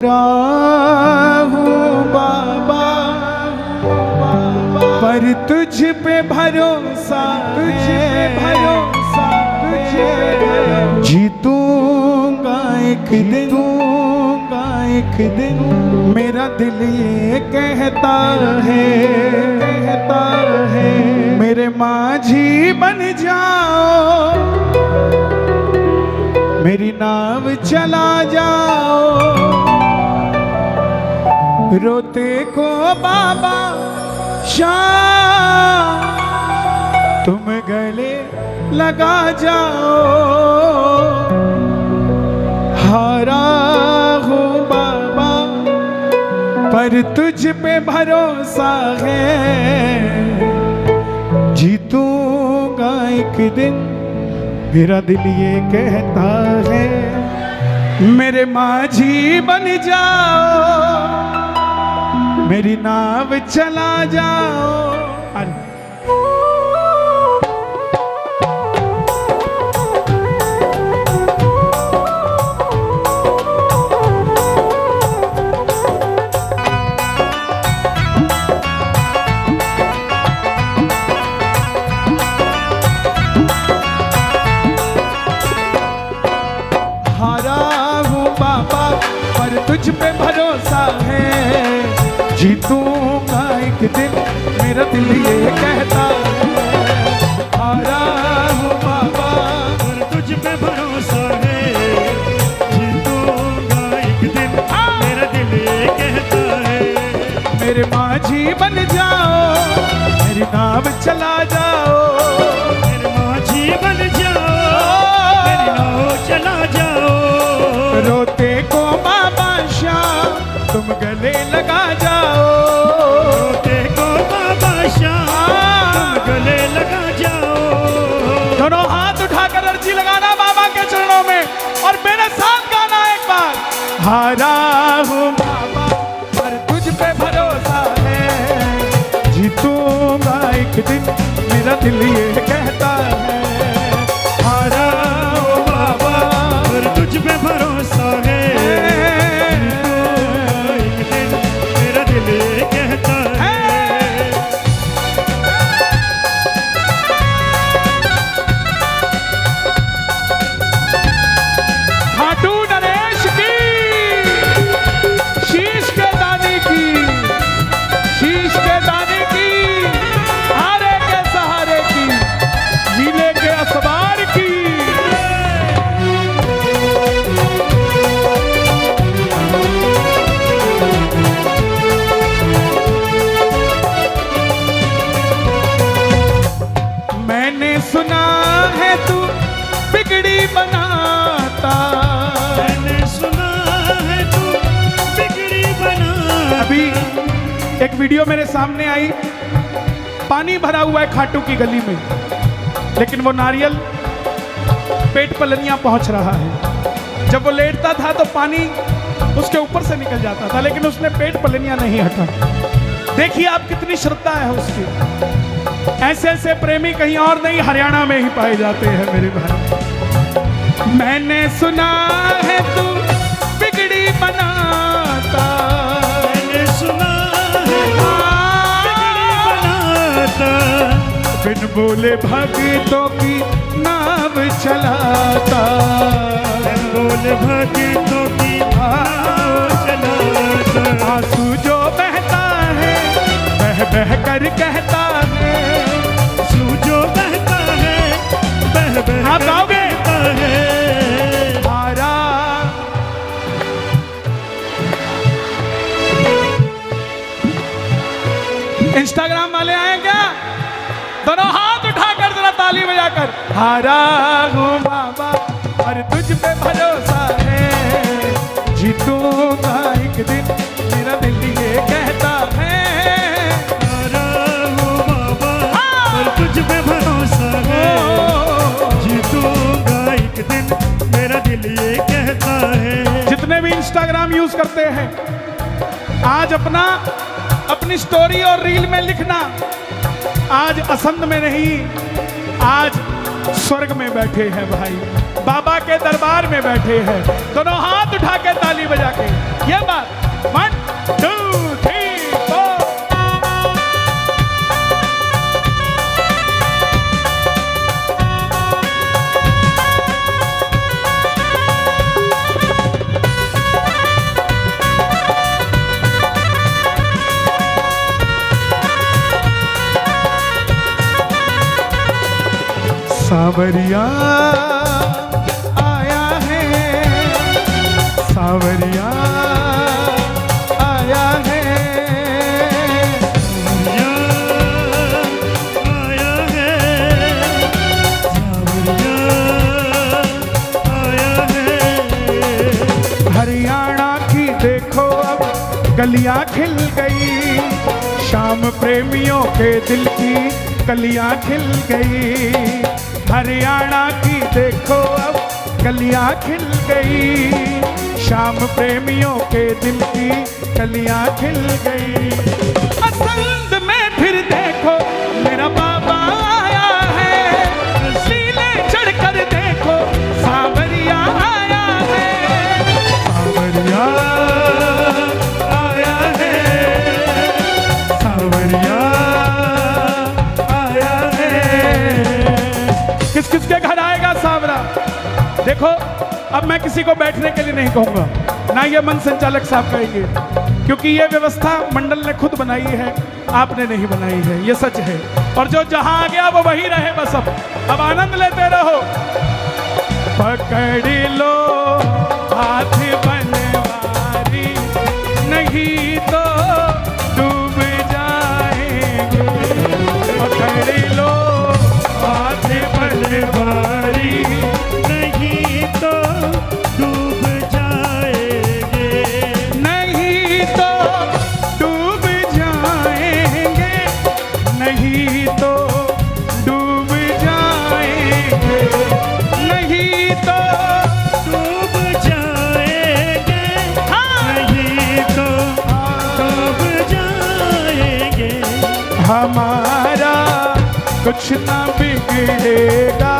हूँ बाबा पर तुझ पे भरोसा, जीतूंगा एक दिन, मेरा दिल ये कहता है मेरे माझी बन जाओ, मेरी नाव चला जाओ, रोते को बाबा शाम तुम गले लगा जाओ। हारा हूँ बाबा पर तुझ पे भरोसा है, जीतूंगा एक दिन, मेरा दिल ये कहता है मेरे माझी बन जाओ, मेरी नाव चला जाओ। तुझ पे भरोसा है, जीतूंगा एक दिन, मेरा दिल ये कहता है। हारा हूँ बाबा पर तुझ पे भरोसा है, जीतूंगा एक दिन, मेरा दिल ये कहता है। मेरे माझी बन जाओ, मेरी नाव चला जाओ, मेरे माझी बन जाओ, मेरी नाव चला जाओ, रोते को बाबा तुम गले लगा जाओ, रोते को बाबा शाम तुम गले लगा जाओ। दोनों हाथ उठाकर अर्जी लगाना बाबा के चरणों में और मेरे साथ गाना एक बार। हारा हूँ बाबा पर तुझ पे भरोसा है, जीतूंगा एक दिन, मेरा दिल ये कहता है। हारा हूँ बाबा पर तुझ पे भरोसा है, सुना है तू बिगड़ी बनाता, मैंने सुना है तू बिगड़ी बनाता। अभी एक वीडियो मेरे सामने आई, पानी भरा हुआ है खाटू की गली में, लेकिन वो नारियल पेट पलनियां पहुंच रहा है। जब वो लेटता था तो पानी उसके ऊपर से निकल जाता था, लेकिन उसने पेट पलनियां नहीं हटा। देखिए आप कितनी श्रद्धा है उसकी। ऐसे ऐसे प्रेमी कहीं और नहीं, हरियाणा में ही पाए जाते हैं मेरे भाई। मैंने सुना है तू बिगड़ी बनाता, मैंने सुना है बिगड़ी बनाता, बिन बोले भक्तों की नाव चलाता, बिन बोले भक्तों की नाव चलाता। आंसू जो बहता है बह बह कर कहता है, जो बहता है बह बह आप गाओगे है। हारा इंस्टाग्राम वाले आए क्या? दोनों हाथ उठाकर जरा ताली बजाकर। हारा हूँ बाबा और तुझ पे भरोसा है, जीतूंगा एक दिन, मेरा दिल ये कहता है। तुझ पे भरोसा है, जीतूंगा एक दिन, मेरा दिल ये कहता है। जितने भी इंस्टाग्राम यूज करते हैं, आज अपनी स्टोरी और रील में लिखना, आज असंध में नहीं, आज स्वर्ग में बैठे हैं भाई। बाबा के दरबार में बैठे हैं। दोनों हाथ उठा के ताली बजा के ये बात 1 2 3 4। सावरिया आया है, सावरिया आया है, आया है, सावरिया आया है। हरियाणा की देखो अब गलियां खिल गई, शाम प्रेमियों के दिल की कलियां खिल गई। हरियाणा की देखो अब कलियां खिल गई, शाम प्रेमियों के दिल की कलियां खिल गई। पसंद में फिर देखो मेरा बाबा आया है, सीले चढ़कर देखो सावरिया आया है, सावरिया आया है, सावरिया आया है। किस किस के घर आएगा सावरा? देखो अब मैं किसी को बैठने के लिए नहीं कहूंगा, ना ये मन संचालक साहब कहेंगे, क्योंकि ये व्यवस्था मंडल ने खुद बनाई है, आपने नहीं बनाई है, ये सच है। और जो जहां आ गया वो वही रहे बस। अब आनंद लेते रहो। पकड़ लो हाथ बनवारी, नहीं तो डूब जाएंगे। पकड़ लो हाथ बनवारी, नहीं तो डूब जाएंगे, नहीं तो डूब जाएंगे, नहीं तो डूब जाएंगे, नहीं तो डूब जाएंगे, नहीं तो डूब जाएंगे। हमारा कुछ ना बिगड़ेगा,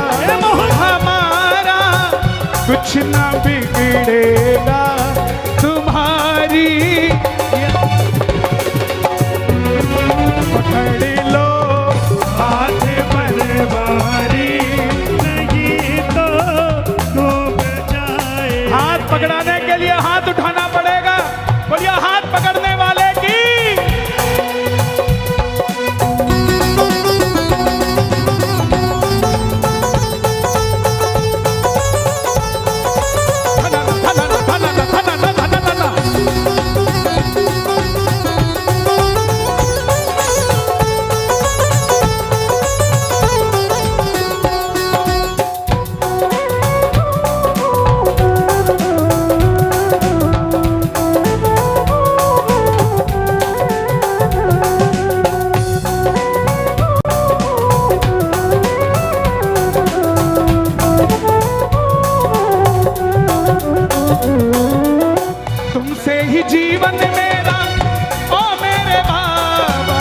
हमारा कुछ ना बिगड़ेगा, तुम्हारी पकड़ लो हाथ बनवारी, नहीं तो डूब जाए। हाथ पकड़ाने के लिए हाथ उठाना पड़ेगा। बोलिए हाथ पकड़ने वाले की। तुमसे ही जीवन मेरा ओ मेरे बाबा,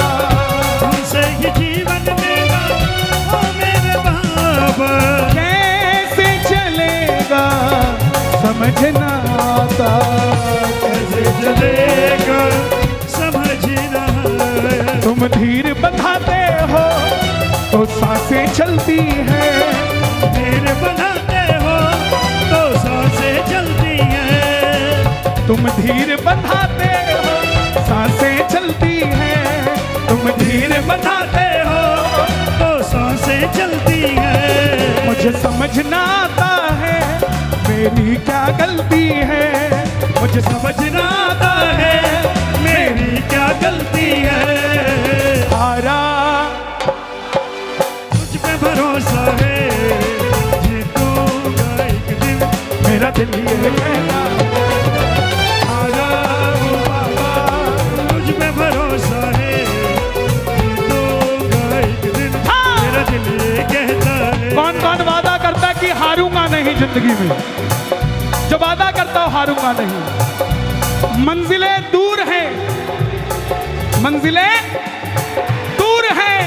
तुमसे ही जीवन मेरा ओ मेरे बाबा। कैसे चलेगा समझना आता, कैसे चलेगा समझना। तुम धीर बंधाते हो तो सांसें चलती है, धीर बनाते हो तो सांसें चलती हैं। तुम धीर बंधाते हो सांसें चलती है, तुम धीर बनाते हो तो सांसें चलती हैं। मुझे समझना आता है मेरी क्या गलती है, मुझे समझना आता है मेरी क्या गलती है। हारा तुझ पे भरोसा है, जीतूंगा एक दिन। मेरा दिल ये कहता हारा हूँ बाबा, तुझ पे भरोसा है, जीतूंगा एक दिन। मेरा दिल ये कहता है। कौन कौन वादा करता कि हारूंगा नहीं जिंदगी में? जो वादा करता हो हारूंगा नहीं। मंजिलें दूर हैं, मंजिलें दूर हैं,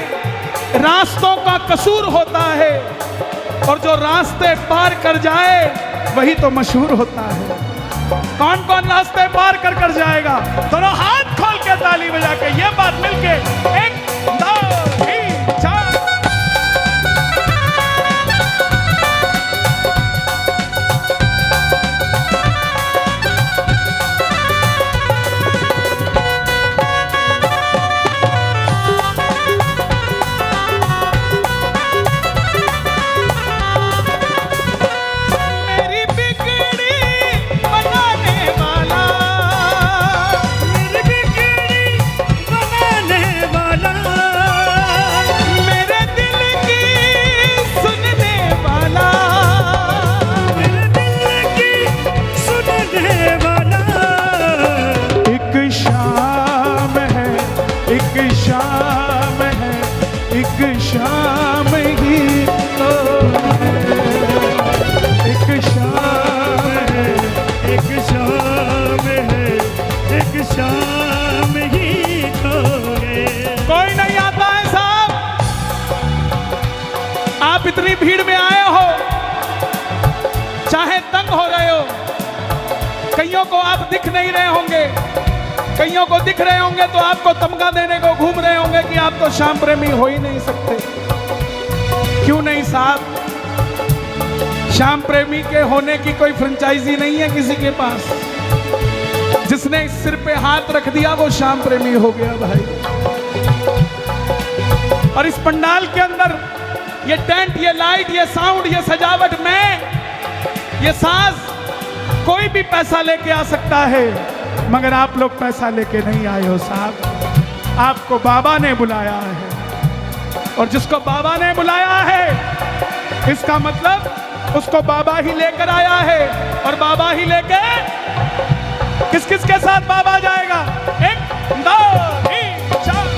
रास्तों का कसूर होता है, और जो रास्ते पार कर जाए वही तो मशहूर होता है। कौन कौन रास्ते पार कर कर जाएगा? दोनों हाथ खोल के ताली बजा के ये बात मिलके 1 2 3 4। शाम ही तो एक शाम है, एक शाम है, एक शाम ही तो है। कोई नहीं आता है साहब। आप इतनी भीड़ में आए हो, चाहे तंग हो रहे हो, कईयों को आप दिख नहीं रहे होंगे, कईयों को दिख रहे होंगे तो आपको तमगा देने को घूम रहे होंगे कि आप तो श्याम प्रेमी हो ही नहीं सकते। क्यों नहीं साहब? श्याम प्रेमी के होने की कोई फ्रेंचाइजी नहीं है किसी के पास। जिसने इस सिर पे हाथ रख दिया वो श्याम प्रेमी हो गया भाई। और इस पंडाल के अंदर ये टेंट, ये लाइट, ये साउंड, ये सजावट में ये साज कोई भी पैसा लेके आ सकता है, मगर आप लोग पैसा लेके नहीं आए हो साहब। आपको बाबा ने बुलाया है, और जिसको बाबा ने बुलाया है इसका मतलब उसको बाबा ही लेकर आया है। और बाबा ही लेके किस किस के साथ बाबा जाएगा? 1 2 3 4।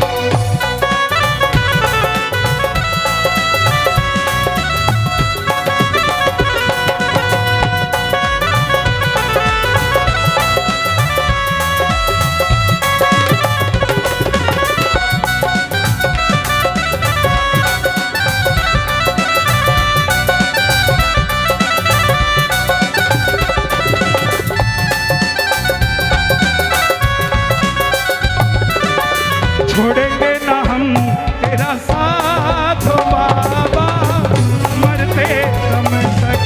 छोड़ेंगे ना हम तेरा साथ बाबा, मरते दम तक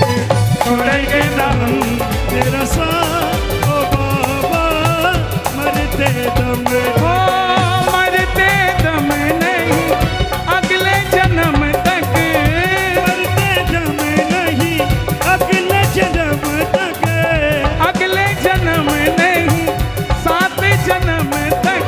छोड़ेंगे ना हम तेरा साथ ओ बाबा, मरते दम ओ मरते दम नहीं अगले जन्म तक, मरते दम नहीं अगले जन्म तक, अगले जन्म नहीं 7 जन्म तक,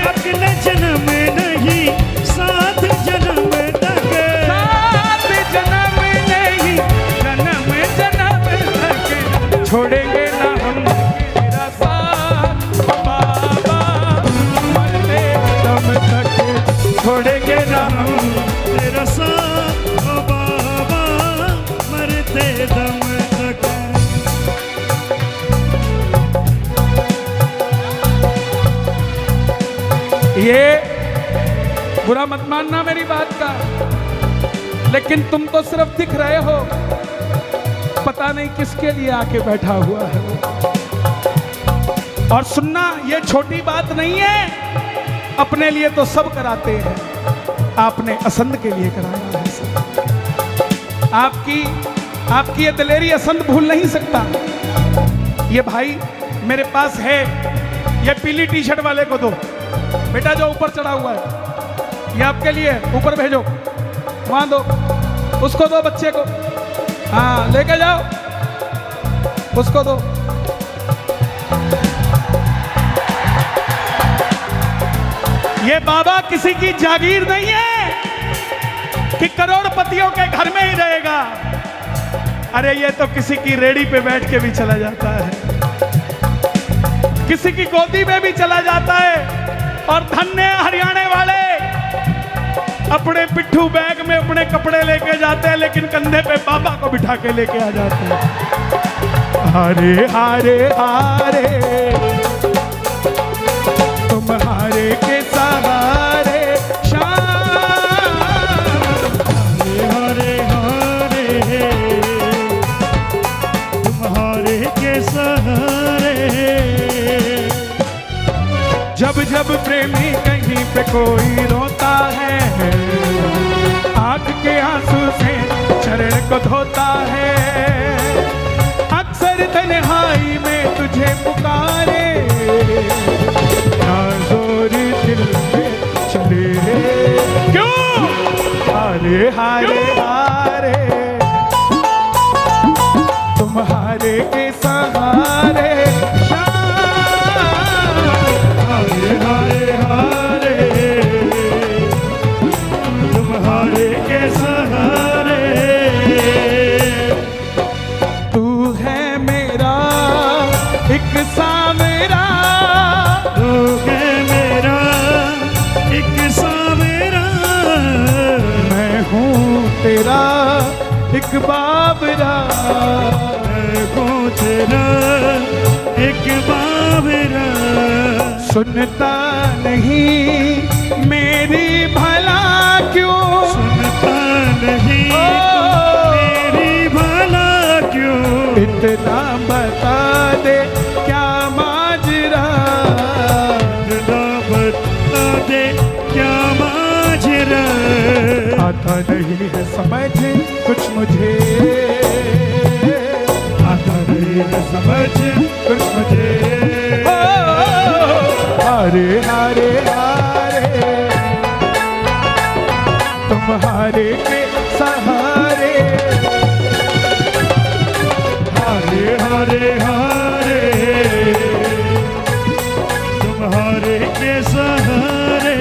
अगले जन्म नहीं 7 जन्म तक, 7 जन्म नहीं जन्म जन्म तक। छोड़ेंगे ना हम तेरा साथ बाबा, मरते दम तक। छोड़ेंगे ना हम तेरा साथ ओ बाबा, मरते दम तक। ये बुरा मत मानना मेरी बात का, लेकिन तुम तो सिर्फ दिख रहे हो, पता नहीं किसके लिए आके बैठा हुआ है। और सुनना, ये छोटी बात नहीं है। अपने लिए तो सब कराते हैं, आपने असंध के लिए कराया है सब। आपकी ये दिलेरी असंध भूल नहीं सकता। ये भाई मेरे पास है, ये पीली टी शर्ट वाले को दो बेटा, जो ऊपर चढ़ा हुआ है, ये आपके लिए, ऊपर भेजो, वहां दो, उसको दो बच्चे को, हाँ लेके जाओ, उसको दो। ये बाबा किसी की जागीर नहीं है कि करोड़पतियों के घर में ही रहेगा। अरे ये तो किसी की रेडी पे बैठ के भी चला जाता है, किसी की गोदी में भी चला जाता है। और धन्य हरियाणा वाले अपने पिट्ठू बैग में अपने कपड़े लेके जाते हैं, लेकिन कंधे पे बाबा को बिठा के लेके आ जाते हैं। हारे हारे हारे तुम हारे के सहारे शाम, हरे हरे हरे के सहारे। जब जब प्रेमी कहीं पे कोई रोता है, आंख के आंसू से चरण को धोता है, अक्सर तन्हाई में तुझे पुकारे, ना जोर दिल पे चले, क्यों हारे हारे हारे तुम्हारे के सहारे, हारे हारे हारे तुम्हारे के सहारे। तू है मेरा एक सावरा, तू है मेरा एक सावरा, मैं हूँ तेरा एक बाबरा, मैं हूँ तेरा एक बाबरा। सुनता नहीं मेरी भला क्यों, सुनता नहीं मेरी भला क्यों, इतना बता दे क्या माजरा, इतना बता दे क्या माजरा। आता नहीं है समझ कुछ मुझे, आता नहीं है समझ कुछ मुझे। हारे हारे हारे तुम्हारे के सहारे, हारे हारे हारे तुम्हारे के सहारे।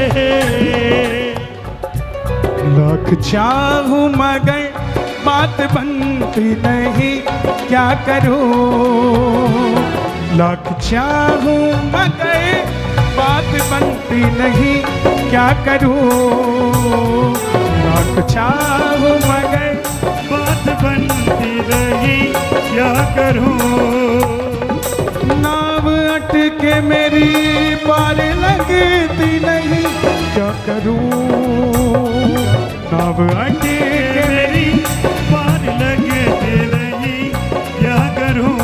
लाख चाहूं मगर बात बनती नहीं, क्या करूं, लाख चाहूं मगर बात बनती नहीं, क्या करूं, लाख चाहूं मगर बात बनती नहीं, क्या करूं। नाव अटके मेरी पार लगती नहीं, क्या करूं, नाव अटके मेरी पार लगती नहीं, क्या करूं।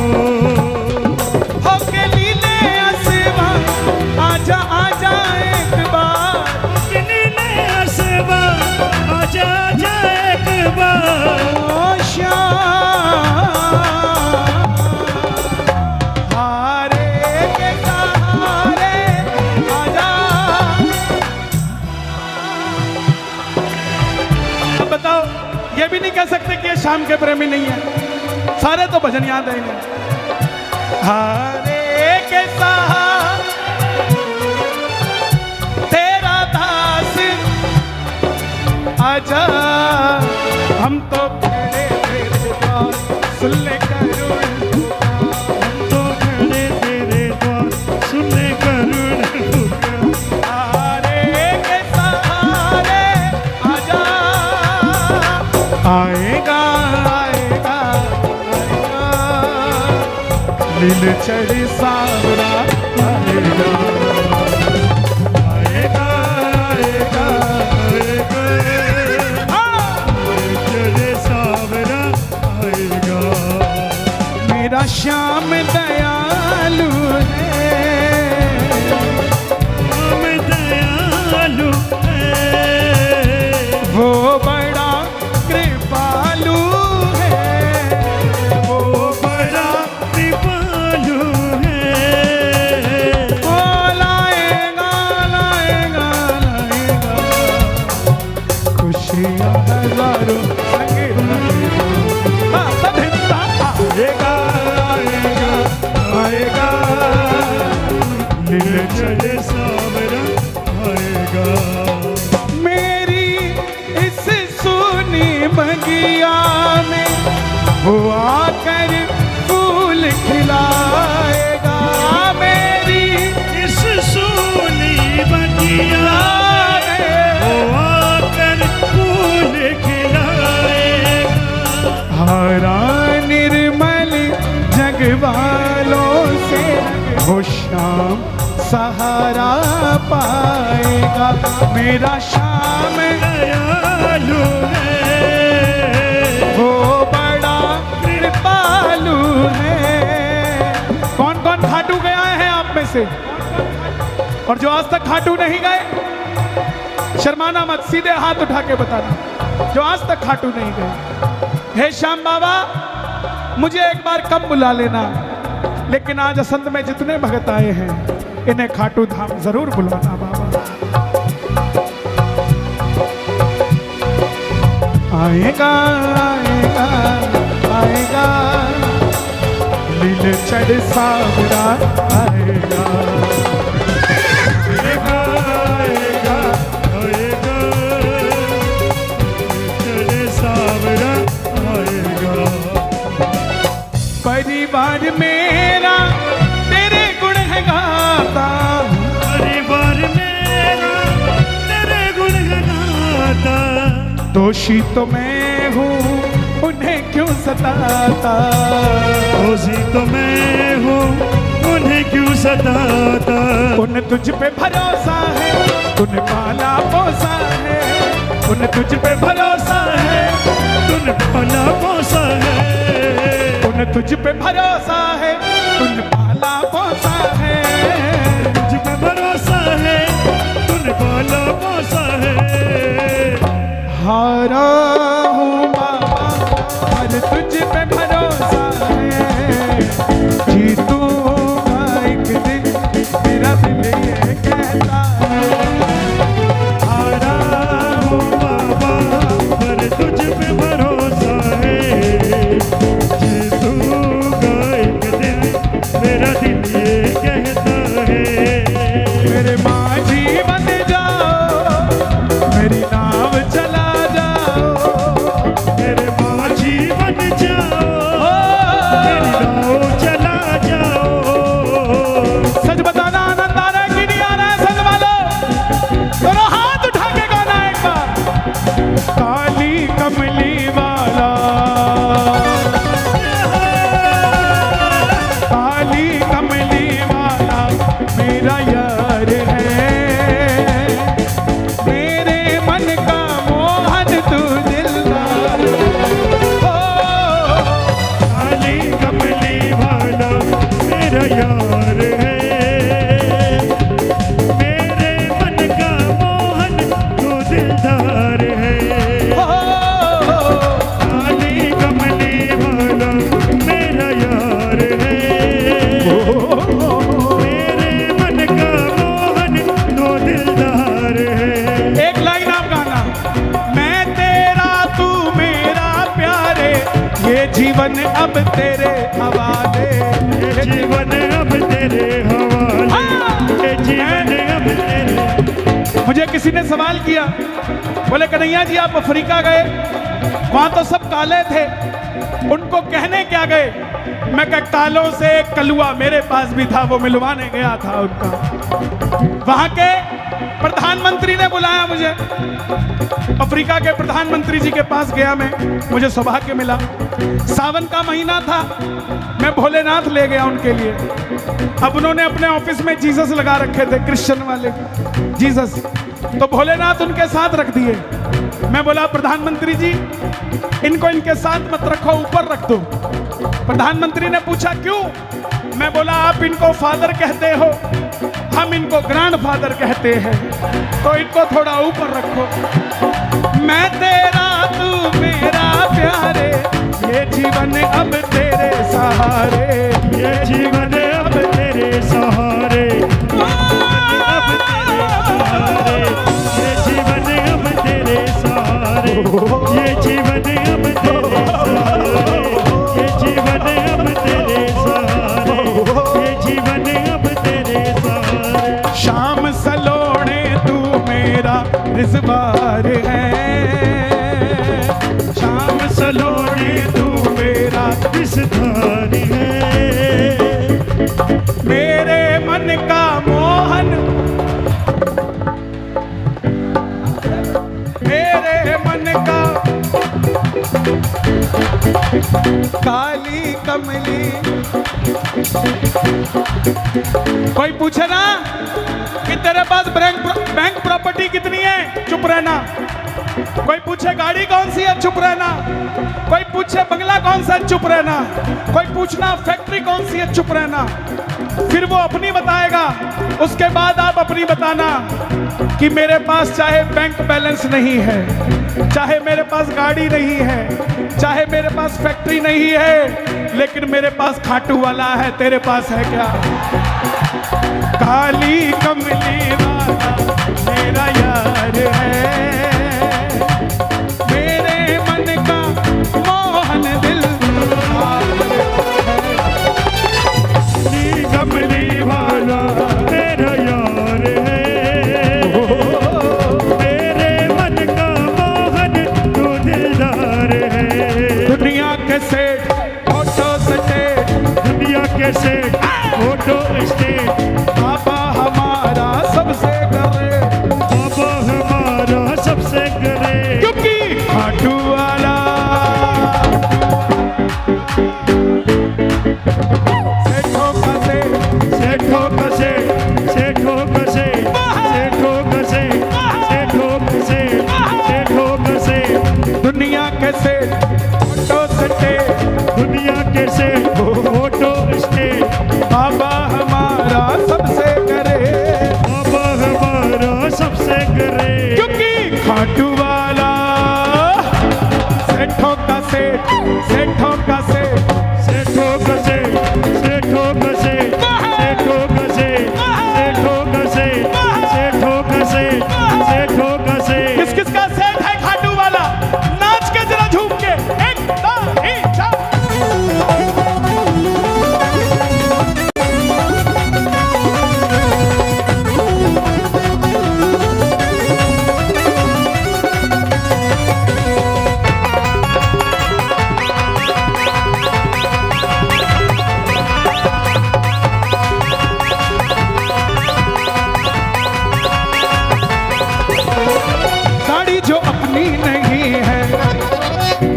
होके लीले आसमां आजा आजा एक बार, नीले आसमां आजा आजा एक बार। ओ श्याम हारे के सहारे आजा। अब बताओ, ये भी नहीं कह सकते कि ये शाम के प्रेमी नहीं है, सारे तो भजन याद है इन्हें। हारे के सहारे तेरा दास आजा, हम तो खड़े तेरे द्वार, सुन ले करुण हम तो खड़े तेरे द्वार, सुन ले करुण पुकार। हारे के सहारे आजा, आएगा आएगा आएगा, नील चढ़ी सावरा आएगा, आएगा आएगा चले सावरा आएगा। मेरा श्याम दयालु है, हम दयालु है, वो बड़ा कृपालु है, वो बड़ा कृपालु है। वो लाएगा लाएगा लाएगा खुशियाँ हजारों संग लाएगा। हाँ, सब हिस्सा आएगा आएगा आएगा, नील चले सावरा आएगा। मेरी इस सुनी बगिया में वो आकर फूल खिलाएगा, मेरी इस सोनी बगिया में वो आकर फूल खिलाएगा। हरा निर्मल जग वालों से वो शाम सहारा पाएगा, मेरा शाम दयालु है, वो बड़ा कृपालु है, से। और जो आज तक खाटू नहीं गए, शर्माना मत, सीधे हाथ उठा के बताना जो आज तक खाटू नहीं गए। हे श्याम बाबा, मुझे एक बार कम बुला लेना, लेकिन आज असंध में जितने भगत आए हैं इन्हें खाटू धाम जरूर बुलाना बाबा। आएगा आएगा आएगा, नीलचढ़ सावरा आएगा। आएगा आएगा आएगा, नीलचढ़ सावरा आएगा। परिवार मेरा तेरे गुण है गाता, परिवार मेरा तेरे गुण गाता। दोषी तो मैं हूँ उन्हें क्यों सताता, दोषी तो मैं हूँ उन्हें क्यों सताता। उन तुझ पे भरोसा है, तूने पाला पोसा है, उन तुझ पे भरोसा है, तूने पाला पोसा है, उन तुझ पे भरोसा है, तूने पाला पोसा है। तुझ पे भरोसा है, तूने पाला पोसा है। हारा हूँ बाबा पर तुझ पे भरोसा है, जीतूंगा एक दिन मेरा दिल ये कहता है। हारा हूँ बाबा पर तुझ पे भरोसा है, जीतूंगा एक दिन मेरा दिल ये कहता है। मेरे माझी बन जाओ, मेरी नाव चला जाओ, मेरे माझी बन जाओ, मेरी नाव चला जाओ। सच बताना आनंद आ रहा है कि नहीं आ रहा है संग वालों? दोनों हाथ उठा के गाना एक बार। काली कमली वाला, काली कमली वाला मेरा यार है, मेरे मन का मोहन तू दिलदार। ओ, काली कमली वाला मेरा यार है, मेरे मन का मोहन तो दिलदार है। काली कमली वाला मेरा यार है, मेरे मन का मोहन तो दिलदार है। एक लाइन आप गाना। मैं तेरा तू मेरा प्यारे, ये जीवन अब तेरे हवाले, ये जीवन अब तेरे हवाले, ये जीवन अब तेरे। मुझे किसी ने सवाल किया, बोले कन्हैया जी आप अफ्रीका गए, वहां तो सब काले थे, उनको कहने क्या गए? मैं कहा कालों से एक कलुआ मेरे पास भी था, वो मिलवाने गया था उनका। वहां के प्रधानमंत्री ने बुलाया मुझे, अफ्रीका के प्रधानमंत्री जी के पास गया मैं, मुझे सौभाग्य मिला। सावन का महीना था, मैं भोलेनाथ ले गया उनके लिए। अब उन्होंने अपने ऑफिस में जीसस लगा रखे थे, क्रिश्चियन वाले जीसस, तो भोलेनाथ उनके साथ रख दिए। मैं बोला प्रधानमंत्री जी इनको इनके साथ मत रखो, ऊपर रख दो। प्रधानमंत्री ने पूछा क्यों? मैं बोला आप इनको फादर कहते हो, हम इनको ग्रैंड फादर कहते हैं, तो इनको थोड़ा ऊपर रखो। मैं तेरा तू मेरा प्यारे, ये जीवन अब तेरे सहारे, ये जीवन अब तेरे सहारे, अब तेरे सहारे, ये जीवन अब तेरे सहारे, ये जीवन अब तेरे सहारे, ये जीवन अब तेरे सहारे, ये जीवन अब तेरे सहारे। शाम सलोने तू मेरा रिजवार है, शाम सलोने तू मेरा रिश्तेदार है, मेरे मन का मोहन, मेरे मन का काली कमली। कोई पूछे ना कि तेरे पास बैंक प्रॉपर्टी कितनी है, चुप रहना। कोई पूछे गाड़ी कौन सी है, चुप रहना। कोई पूछे बंगला कौन सा है, चुप रहना। कोई पूछना फैक्ट्री कौन सी है, चुप रहना। फिर वो अपनी बताएगा, उसके बाद आप अपनी बताना कि मेरे पास चाहे बैंक बैलेंस नहीं है, चाहे मेरे पास गाड़ी नहीं है, चाहे मेरे पास फैक्ट्री नहीं है, लेकिन मेरे पास खाटू वाला है। तेरे पास है क्या? काली कमली वाला मेरा यार है, मेरे मन का मोहन दिल कमली वाला मेरा यार है, मेरे मन का मोहन तू दिलदार है। दुनिया के सेठ ऑटो स्टेट, दुनिया के सेठ ऑटो स्टेट, बाबा हमारा सबसे करे, बाबा हमारा सबसे करे, क्योंकि खाटू वाला सेठों का सेठ, सेठों का सेठ, सेठों का सेठ, सेठों का सेठ, सेठों का सेठ, सेठों का सेठ, दुनिया के सेठ ऑटो स्टेट, दुनिया के सेठ ऑटो स्टेट, बाबा हमारा सबसे करे, बाबा हमारा सबसे करे, क्योंकि खाटू वाला सेठों का सेठ, सेठों का सेठ, सेठों का सेठ, सेठों का सेठ, सेठों का सेठ, सेठों का सेठ, सेठों का सेठ, सेठों का सेठ। किस किस का सेठ है खाटू वाला? नाच के जरा झूम के, एक दो तीन चार। गाड़ी जो अपनी नहीं है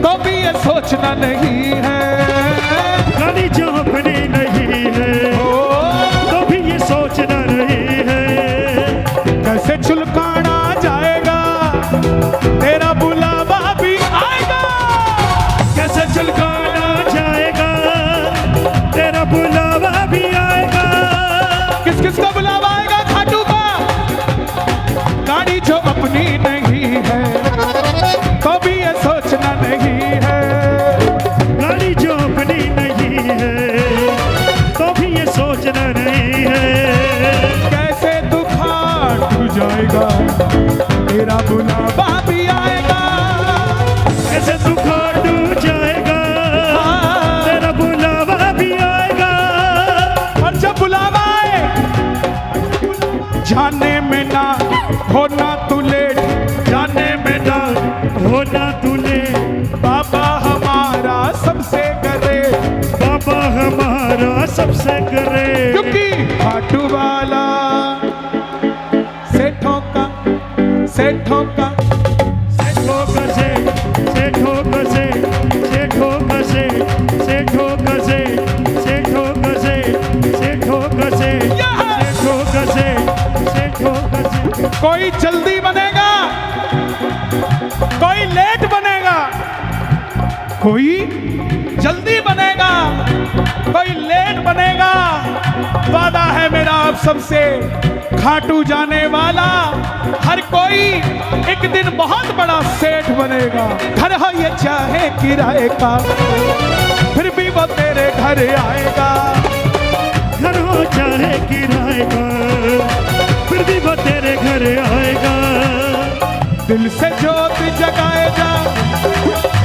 तो भी ये सोचना नहीं है, गाड़ी जो अपनी नहीं है तो भी ये सोचना नहीं है, कैसे चुलकाना जाएगा तेरा बुलावा भी आएगा, कैसे चुलकाना जाएगा तेरा बुलावा भी आएगा। किस किस का बुलावा आएगा? खाटू का। गाड़ी जो अपनी नहीं है तो भी ये सोचना नहीं है, गाड़ी जो अपनी नहीं है तो भी ये सोचना नहीं है, कैसे तू खाटू जाएगा तेरा बुलावा भी आएगा, कैसे तू खाटू जाएगा तेरा बुलावा भी आएगा। और जब बुलावा आए जाने में ना होना तू लेट, जाने में ना होना तूने बाबा हमारा सबसे करे, बाबा हमारा सबसे करे, क्योंकि खाटू वाला सेठों का, सेठों का, सेठों का सेठ, सेठों का सेठ, सेठों का सेठ, सेठों का सेठ, सेठों का सेठ, सेठों का सेठ, सेठों का सेठ, सेठों का सेठ। कोई जल्दी बनेगा, कोई लेट बनेगा, कोई जल्दी बनेगा, कोई लेट बनेगा। वादा है मेरा आप सबसे, खाटू जाने वाला हर कोई एक दिन बहुत बड़ा सेठ बनेगा। घर हो ये चाहे किराए का, फिर भी वो तेरे घर आएगा। घर हो चाहे किराए का, फिर भी वो तेरे घर आएगा। दिल से जोत जगाएगा,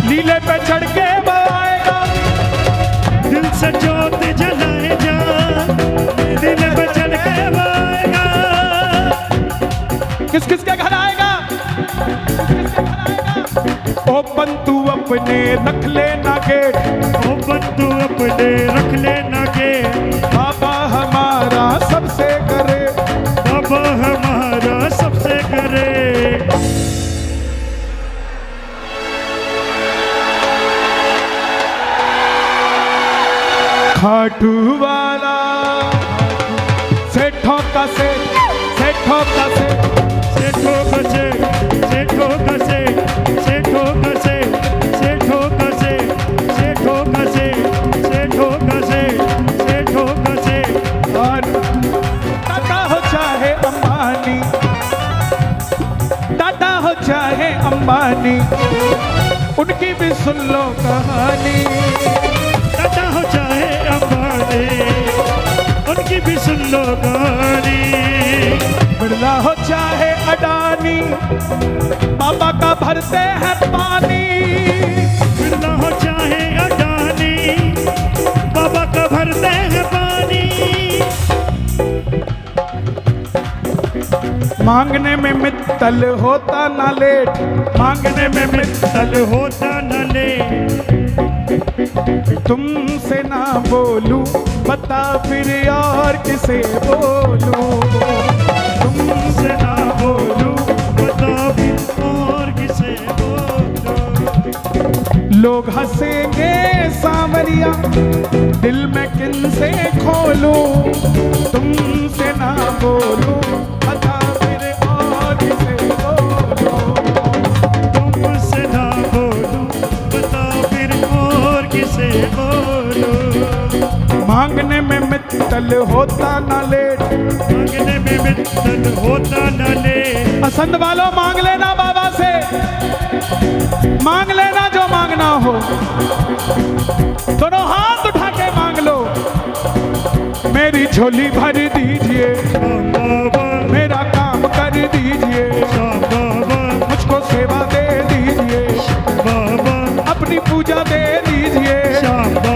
लीले पे चढ़ के आएगा। दिल से जोत जलाए जा, दिल पे चढ़ के आएगा। किस किस के घर आएगा? ओ बंधु अपने रख लेना गेट, ओ बंधु अपने रख लेना गेट, बाबा हमारा सबसे करे, बाबा हमारा सबसे करे। खाटू वाला सेठों का सेठ, सेठों का सेठ, सेठों का सेठ, सेठों का सेठ, अंबानी, उनकी भी सुन लो कहानी। टाटा हो चाहे अंबानी, उनकी भी सुन लो कहानी। बिरला हो चाहे अडानी, बाबा का भरते हैं पानी। बिरला हो चाहे अडानी, बाबा का भरते हैं पानी। मांगने में मित्तल होता ना लेट, मांगने में मित्तल होता न ले। तुमसे ना बोलूं बता फिर और किसे बोलूं। तुमसे ना बोलूं बता फिर और किसे बोलूं। लोग हंसेंगे सांवरिया, दिल में किनसे खोलूं। तुमसे ना बोलूं बता फिर और किसे बोलूं। तुमसे ना बोलूं बता फिर और किसे बोलूं। मांगने में मित्तल होता ना लेट, मांगने में मित्तल होता न ले। पसंद वालों मांग लेना बाबा से, मांग लेना जो मांगना हो। दोनों हाथ उठा के मांग लो। मेरी झोली भर दीजिए, बाबा मेरा काम कर दीजिए, बाबा मुझको सेवा दे दीजिए, बाबा अपनी पूजा दे दीजिए, बाबा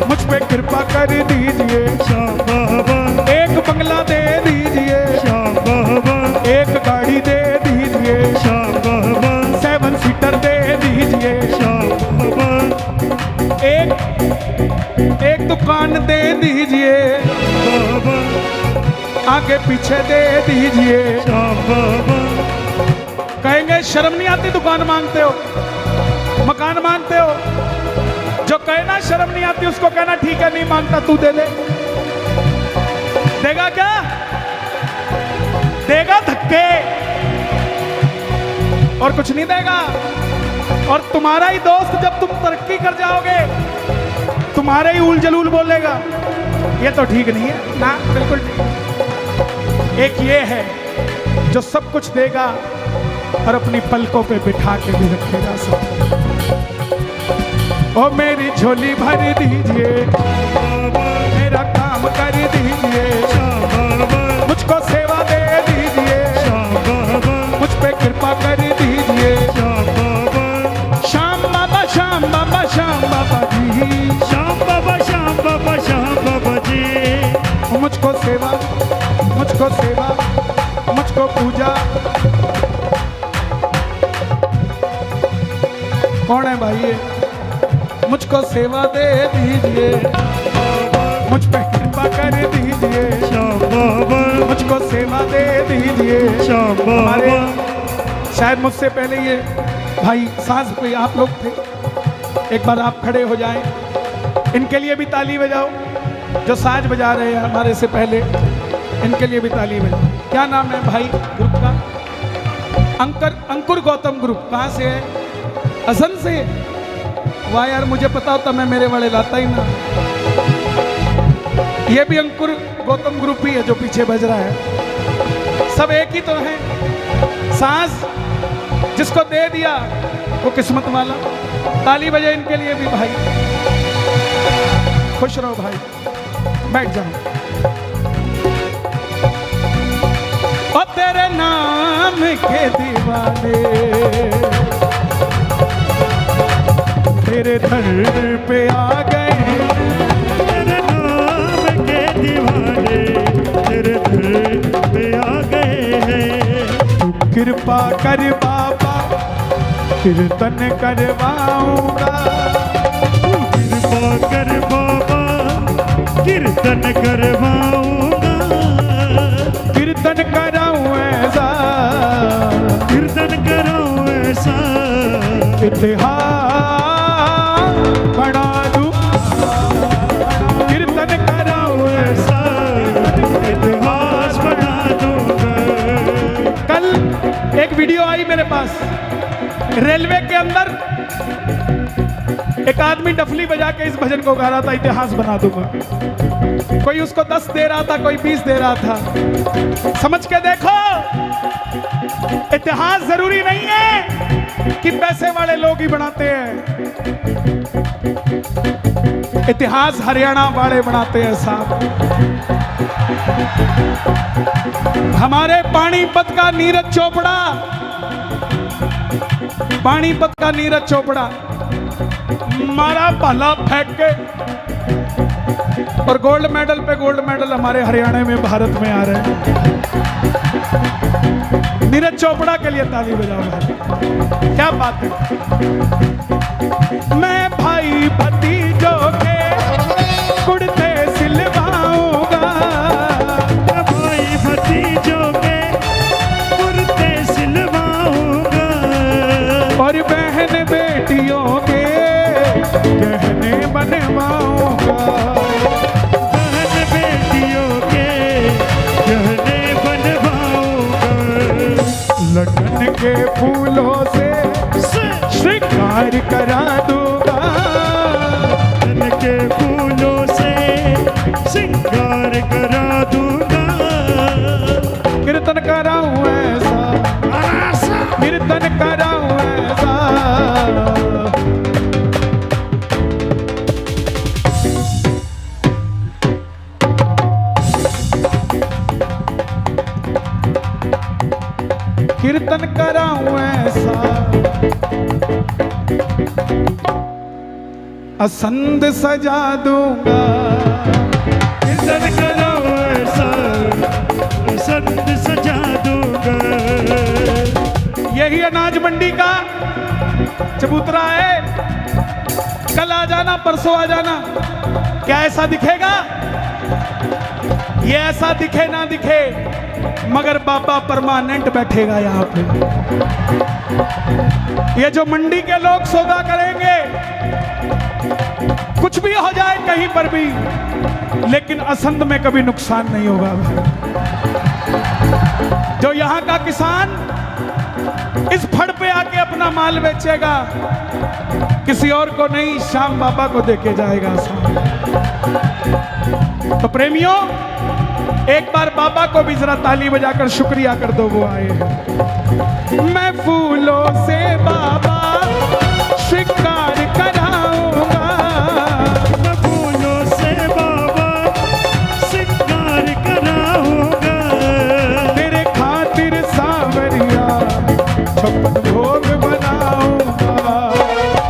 मुझ पे कृपा कर दीजिए। बाबा एक बंगला दे दीजिए, बाबा एक गाड़ी दे दीजिए, बाबा 7 सीटर दे दीजिए, बाबा एक दुकान दे दीजिए, बाबा आगे पीछे दे दीजिए। बाबा कहेंगे शर्म नहीं आती दुकान मांगते हो, मकान मांगते हो। जो कहना शर्म नहीं आती उसको कहना ठीक है नहीं मांगता तू दे ले। देगा क्या? देगा धक्के और कुछ नहीं देगा। और तुम्हारा ही दोस्त जब तुम तरक्की कर जाओगे तुम्हारे ही उल जलूल बोलेगा। ये तो ठीक नहीं है ना, बिल्कुल ठीक। एक ये है जो सब कुछ देगा और अपनी पलकों पे बिठा के भी रखेगा सब। ओ मेरी झोली भर दीजिए, मेरा काम कर दीजिए, मुझको सेवा दे दीजिए, मुझ पे कृपा कर दीजिए। श्याम बाबा श्याम बाबा श्याम बाबा जी, श्याम बाबा श्याम बाबा श्याम बाबा जी। मुझको सेवा, मुझको सेवा, मुझको पूजा। कौन है भाई ये? मुझको सेवा दे दीजिए, मुझ पे कृपा कर दीजिए, श्याम बाबा मुझको सेवा दे दीजिए। श्याम हमारे बाबा शायद मुझसे पहले ये भाई सास कोई आप लोग थे। एक बार आप खड़े हो जाएं, इनके लिए भी ताली बजाओ। जो साज बजा रहे हैं हमारे से पहले, इनके लिए भी ताली बजाओ। क्या नाम है भाई ग्रुप का? अंकुर गौतम ग्रुप। कहाँ से है? असन से। वाह यार, मुझे पता होता मैं मेरे वाले लाता ही ना। ये भी अंकुर गौतम ग्रुप ही है जो पीछे बज रहा है। सब एक ही तो है। सांस जिसको दे दिया वो किस्मत वाला। ताली बजे इनके लिए भी भाई। खुश रहो भाई, बैठ जाओ। और तेरे नाम के दीवाने तेरे दर पे आ गए। तेरे नाम के दीवाने तेरे दर पे आ गए हैं। कृपा कर बाबा कीर्तन करवाऊंगा। कृपा कर बाबा कीर्तन करवाऊंगा। कीर्तन कराऊं ऐसा, कीर्तन कराऊं ऐसा। इतिहास बना दूं। कीर्तन कराऊं ऐसा, इतिहास बना दूंगा। कल एक वीडियो आई मेरे पास। रेलवे के अंदर एक आदमी डफली बजा के इस भजन को गा रहा था, इतिहास बना दूंगा। कोई उसको 10 दे रहा था, कोई 20 दे रहा था। समझ के देखो, इतिहास जरूरी नहीं है। कि पैसे वाले लोग ही बनाते हैं, इतिहास हरियाणा वाले बनाते हैं साहब। हमारे पानीपत का नीरज चोपड़ा, पानीपत का नीरज चोपड़ा मारा भाला फेंक के और गोल्ड मेडल पे गोल्ड मेडल हमारे हरियाणा में, भारत में आ रहे हैं। नीरज चोपड़ा के लिए ताली बजाओ भाई, क्या बात है। मैं भाई भतीजों के कुर्ते सिलवाऊंगा, भाई भतीजों के कुर्ते सिलवाऊंगा, और बहन बेटियों के गहने बनवाऊंगा, बहन बेटियों के गहने बनवाऊंगा, लटन के फूलों से श्रृंगार करा दूंगा, लटन के फूलों से श्रृंगार करा दूंगा, कीर्तन कराऊं ऐसा, कीर्तन कराऊं ऐसा। कीर्तन कराऊं ऐसा, असंद सजा दूंगा, कीर्तन कराऊं ऐसा, संत सजा दूंगा। यही अनाज मंडी का चबूतरा है, कल आ जाना, परसों आ जाना। क्या ऐसा दिखेगा? ये ऐसा दिखे ना दिखे, मगर बाबा परमानेंट बैठेगा यहाँ पे। ये जो मंडी के लोग सौदा करेंगे, कुछ भी हो जाए कहीं पर भी, लेकिन असंध में कभी नुकसान नहीं होगा। जो यहाँ का किसान इस फड़ पे आके अपना माल बेचेगा, किसी और को नहीं, श्याम बाबा को देके जाएगा। तो प्रेमियों, एक बार बाबा को भी जरा ताली बजाकर शुक्रिया कर दो, वो आए हैं। मैं फूलों से बाबा श्रृंगार कराऊंगा, मैं फूलों से बाबा श्रृंगार कराऊंगा, तेरे खातिर सावरिया छप्पन भोग बनाऊंगा,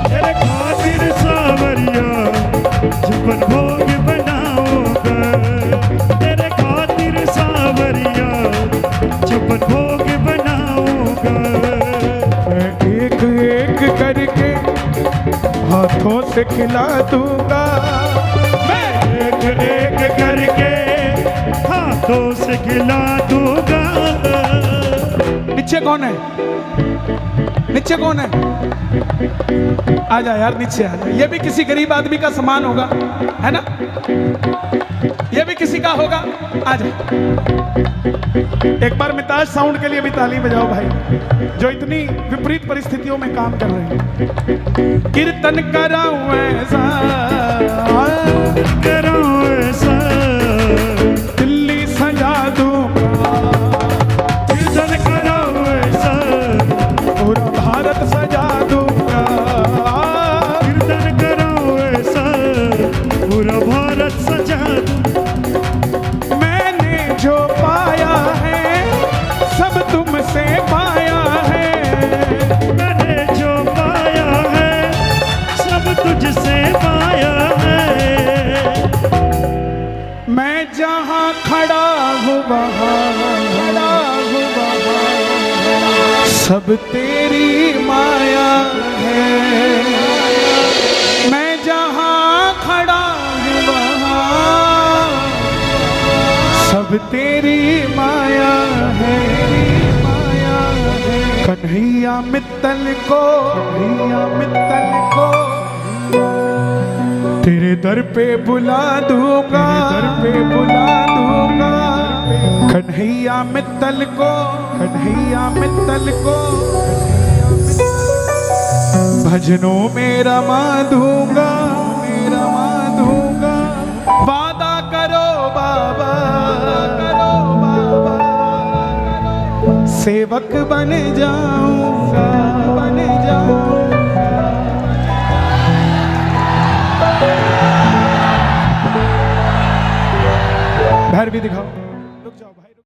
तेरे खातिर सावरिया छप्पन भोग बनाऊंगा, तेरे खातिर सावरिया छप्पन भोग बनाऊंगा। मैं एक एक करके हाथों से खिला दूंगा, मैं एक एक करके हाथों से खिला दूंगा। नीचे कौन है? नीचे कौन है? आ जा यार, नीचे आ जा। ये भी किसी गरीब आदमी का सामान होगा, है ना? ये भी किसी का होगा। आ जा। एक बार मिताज साउंड के लिए भी ताली बजाओ भाई, जो इतनी विपरीत परिस्थितियों में काम कर रहे हैं। कीर्तन कराऊं ऐसा, कराऊं ऐसा, दिल्ली सजा दूंगा, कीर्तन कराऊं ऐसा, पूरा भारत सजा दूंगा, कीर्तन कराऊं ऐसा, पूरा भारत सजा दूंगा। मैंने जो पाया है सब तुमसे पाया है, मैंने जो पाया है सब तुझसे पाया है। मैं जहाँ खड़ा हूँ वहाँ सब तेरी माया है, मैं जहाँ खड़ा हूँ वहाँ सब तेरी माया है, कन्हैया मित्तल को, कन्हैया मित्तल को तेरे दर पे बुला दूंगा, दर पे बुला दूंगा, कन्हैया मित्तल को, कन्हैया मित्तल को भजनों में रमा दूंगा, रमा दूंगा। वादा करो बाबा, करो बाबा, सेवक बन जाऊंगा, बन जाऊंगा। भैरवी दिखाओ।